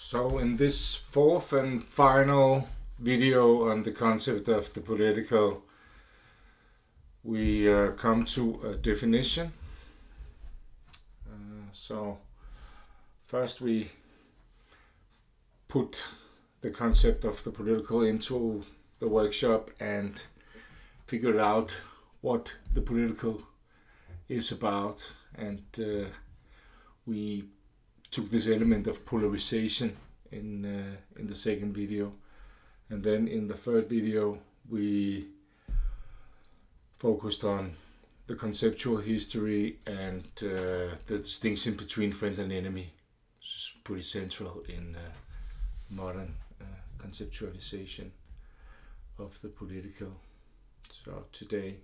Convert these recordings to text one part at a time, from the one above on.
So in this fourth and final video on the concept of the political, we come to a definition. So first we put the concept of the political into the workshop and figured out what the political is about, and we took this element of polarization in the second video, and then in the third video we focused on the conceptual history and the distinction between friend and enemy, which is pretty central in modern conceptualization of the political. So today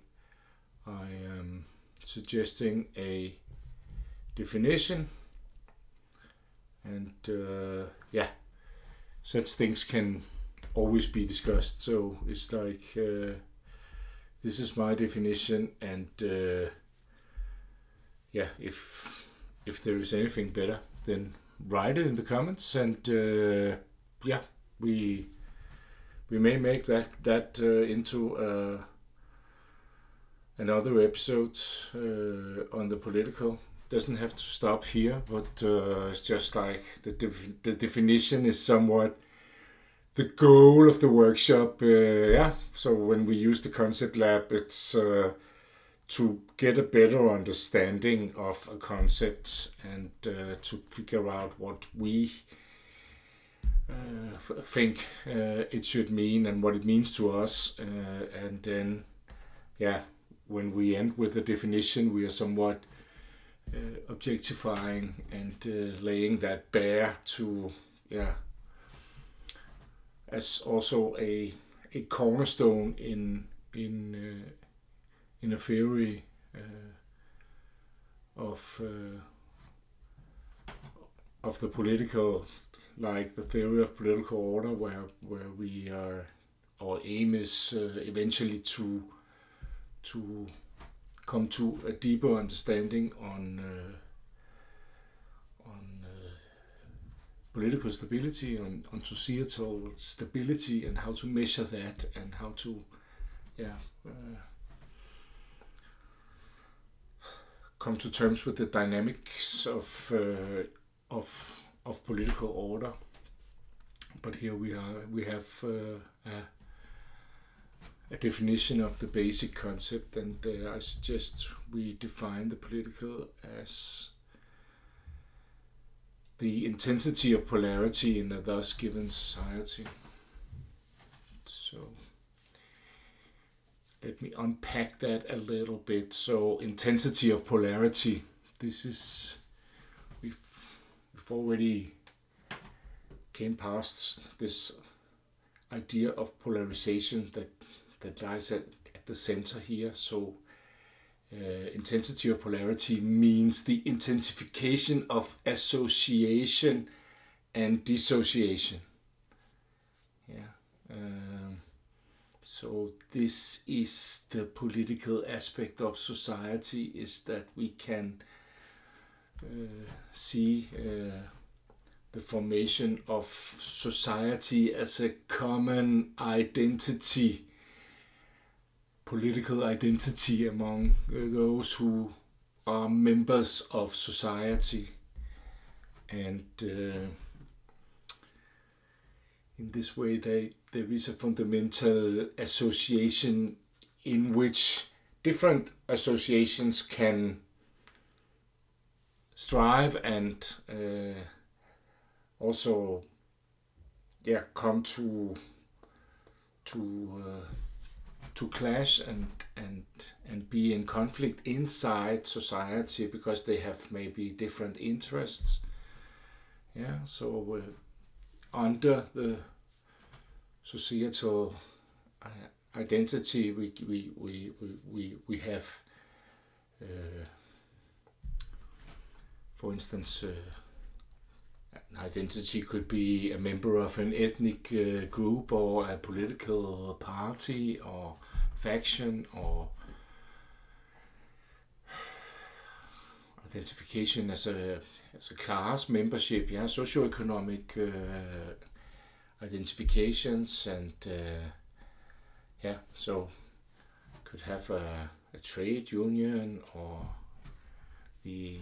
I am suggesting a definition, and such things can always be discussed. So it's like this is my definition, and if there is anything better, then write it in the comments, and we may make that into another episode on the political. Doesn't have to stop here, but it's just like the definition is somewhat the goal of the workshop. So when we use the concept lab, it's to get a better understanding of a concept and to figure out what we think it should mean and what it means to us, and then when we end with the definition, we are somewhat objectifying and laying that bare to as also a cornerstone in a theory of the political, like the theory of political order, where we are, our aim is eventually to come to a deeper understanding on political stability, on societal stability, and how to measure that, and how to come to terms with the dynamics of political order. But here we have a definition of the basic concept, and I suggest we define the political as the intensity of polarity in a thus given society. So let me unpack that a little bit. So intensity of polarity, this is, we've already came past this idea of polarization that lies at the center here. So intensity of polarity means the intensification of association and dissociation. So this is the political aspect of society, is that we can see the formation of society as a common identity, political identity among those who are members of society. And in this way there is a fundamental association in which different associations can strive and also come to clash and be in conflict inside society, because they have maybe different interests. So under the societal identity, we have, for instance, an identity could be a member of an ethnic group, or a political party, or faction, or identification as a class, membership, yeah, socioeconomic identifications, and yeah, so could have a trade union or the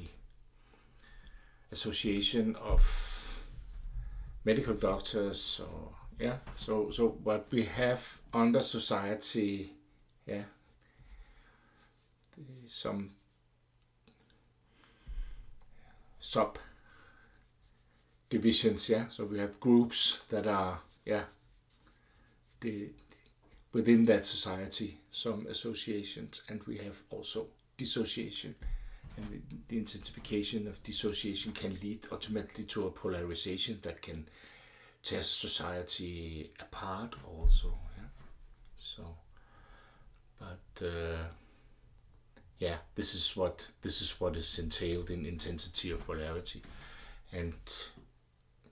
association of medical doctors, or yeah, so what we have under society, yeah, some sub divisions, yeah, so we have groups that are, yeah, within that society, some associations, and we have also dissociation, and the intensification of dissociation can lead ultimately to a polarization that can tear society apart also, yeah. So, but yeah, this is what is entailed in intensity of polarity, and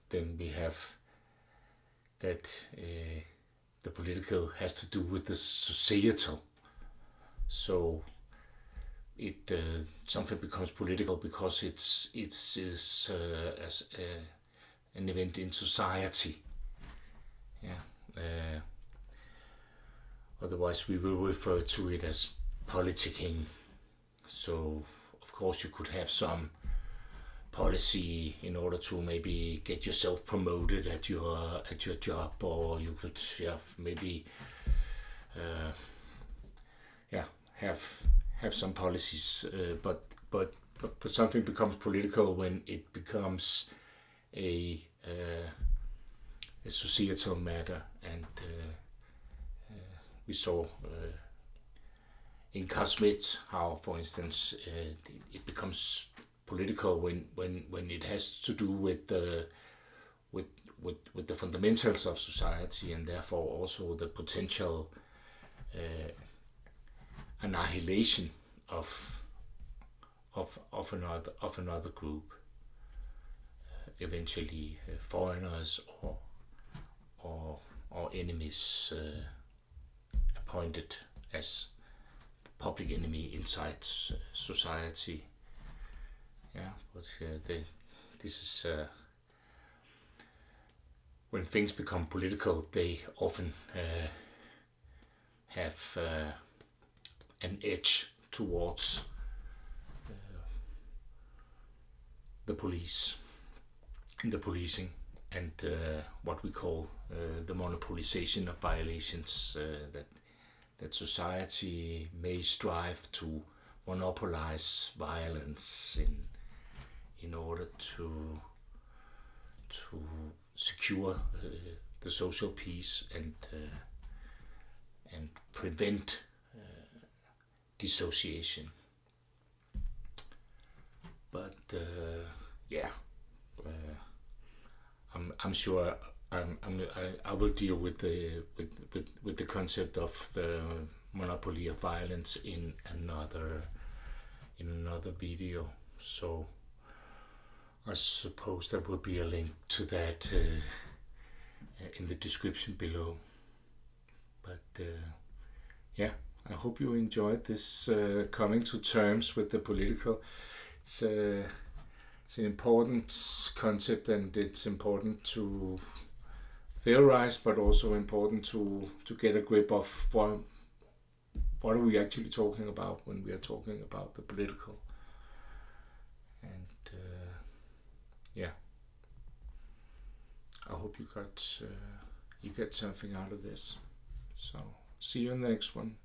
then we have that the political has to do with the societal. So it something becomes political because it's as an event in society. Yeah. Otherwise, we will refer to it as politicking. So, of course, you could have some policy in order to maybe get yourself promoted at your job, or you could maybe have some policies, but something becomes political when it becomes a societal matter, and we saw in Cosmet how, for instance, it becomes political when it has to do with the fundamentals of society, and therefore also the potential annihilation of another group, eventually foreigners or enemies appointed as public enemy inside society. Yeah, but this is when things become political, they often have an edge towards the police, the policing, and what we call the monopolization of violations, that society may strive to monopolize violence in order to secure the social peace and prevent dissociation. But I'm sure I will deal with the concept of the monopoly of violence in another video. So I suppose there will be a link to that in the description below. But yeah, I hope you enjoyed this coming to terms with the political. It's an important concept, and it's important to theorize, but also important to get a grip of what are we actually talking about when we are talking about the political. And yeah, I hope you get something out of this. So see you in the next one.